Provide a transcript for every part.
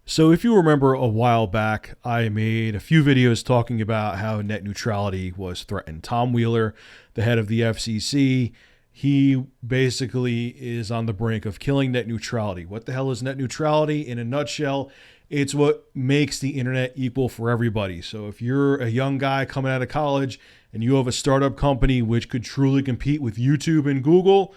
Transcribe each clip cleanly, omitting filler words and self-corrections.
So if you remember a while back, I made a few videos talking about how net neutrality was threatened. Tom Wheeler, the head of the FCC, he basically is on the brink of killing net neutrality. What the hell is net neutrality? In a nutshell, it's what makes the internet equal for everybody. So if you're a young guy coming out of college and you have a startup company which could truly compete with YouTube and Google,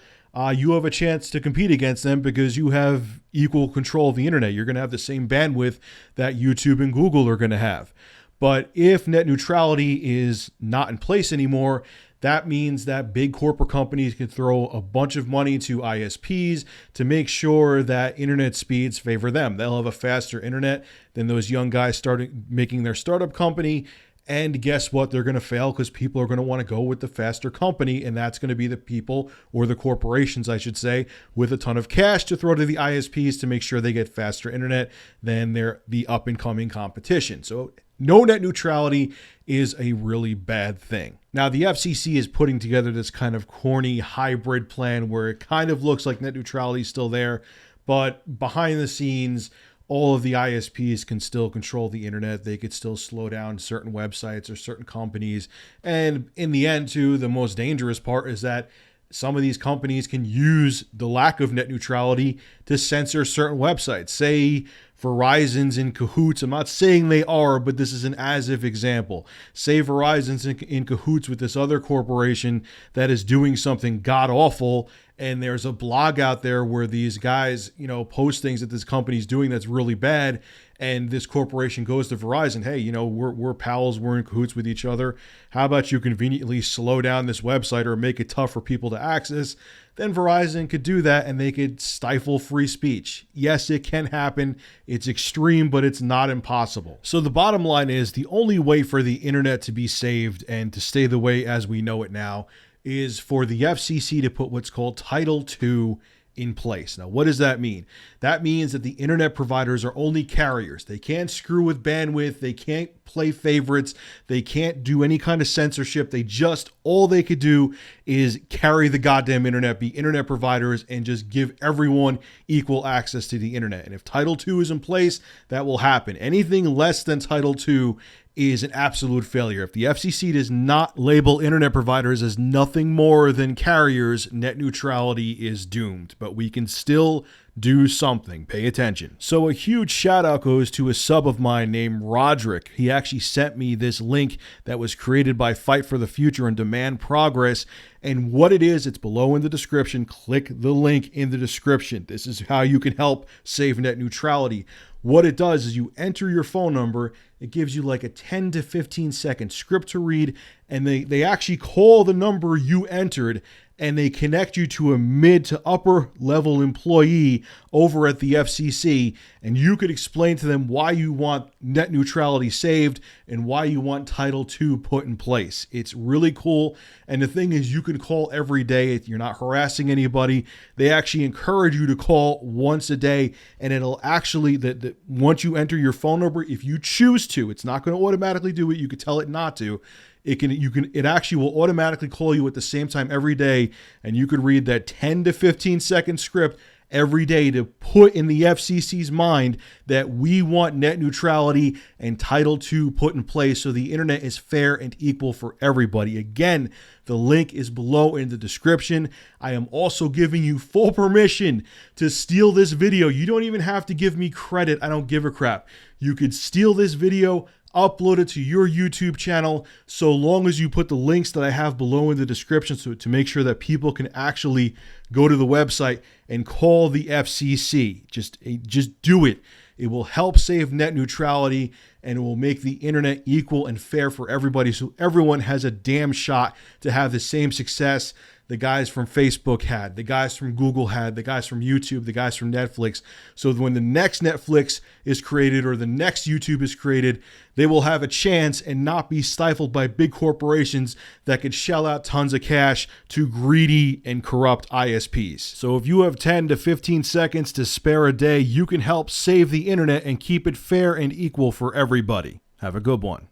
you have a chance to compete against them because you have equal control of the internet. You're going to have the same bandwidth that YouTube and Google are going to have. But if net neutrality is not in place anymore, that means that big corporate companies can throw a bunch of money to ISPs to make sure that internet speeds favor them. They'll have a faster internet than those young guys starting making their startup company. And guess what? They're going to fail because people are going to want to go with the faster company. And that's going to be the people, or the corporations, I should say, with a ton of cash to throw to the ISPs to make sure they get faster internet than the up and coming competition. So no net neutrality is a really bad thing. Now, the FCC is putting together this kind of corny hybrid plan where it kind of looks like net neutrality is still there, but behind the scenes, all of the ISPs can still control the internet. They could still slow down certain websites or certain companies. And in the end, too, the most dangerous part is that some of these companies can use the lack of net neutrality to censor certain websites. Say Verizon's in cahoots. I'm not saying they are, but this is an as-if example. Say Verizon's in cahoots with this other corporation that is doing something god-awful, and there's a blog out there where these guys, post things that this company's doing that's really bad, and this corporation goes to Verizon, hey, we're pals, we're in cahoots with each other. How about you conveniently slow down this website or make it tough for people to access? Then Verizon could do that and they could stifle free speech. Yes, it can happen. It's extreme, but it's not impossible. So the bottom line is the only way for the internet to be saved and to stay the way as we know it now is for the FCC to put what's called Title II in place. Now, what does that mean? That means that the internet providers are only carriers. They can't screw with bandwidth. They can't play favorites. They can't do any kind of censorship. All they could do is carry the goddamn internet, be internet providers, and just give everyone equal access to the internet. And if Title II is in place, that will happen. Anything less than Title II is an absolute failure. If the FCC does not label internet providers as nothing more than carriers, net neutrality is doomed. But we can still do something. Pay attention. So a huge shout out goes to a sub of mine named Roderick. He actually sent me this link that was created by Fight for the Future and Demand Progress. And what it is, it's below in the description. Click the link in the description. This is how you can help save net neutrality. What it does is you enter your phone number. It gives you like a 10 to 15 second script to read. And they actually call the number you entered and they connect you to a mid to upper level employee over at the FCC. And you could explain to them why you want net neutrality saved and why you want Title II put in place. It's really cool. And the thing is, you can call every day. You're not harassing anybody. They actually encourage you to call once a day. And it'll actually, once you enter your phone number, if you choose to, it's not going to automatically do it. You could tell it not to. It actually will automatically call you at the same time every day, and you could read that 10 to 15 second script every day to put in the FCC's mind that we want net neutrality and Title II put in place so the internet is fair and equal for everybody. Again, the link is below in the description. I am also giving you full permission to steal this video. You don't even have to give me credit. I don't give a crap. You could steal this video, upload it to your YouTube channel, so long as you put the links that I have below in the description to make sure that people can actually go to the website and call the FCC. Just do it. It will help save net neutrality and it will make the internet equal and fair for everybody so everyone has a damn shot to have the same success the guys from Facebook had, the guys from Google had, the guys from YouTube, the guys from Netflix. So when the next Netflix is created or the next YouTube is created, they will have a chance and not be stifled by big corporations that could shell out tons of cash to greedy and corrupt ISPs. So if you have 10 to 15 seconds to spare a day, you can help save the internet and keep it fair and equal for everybody. Have a good one.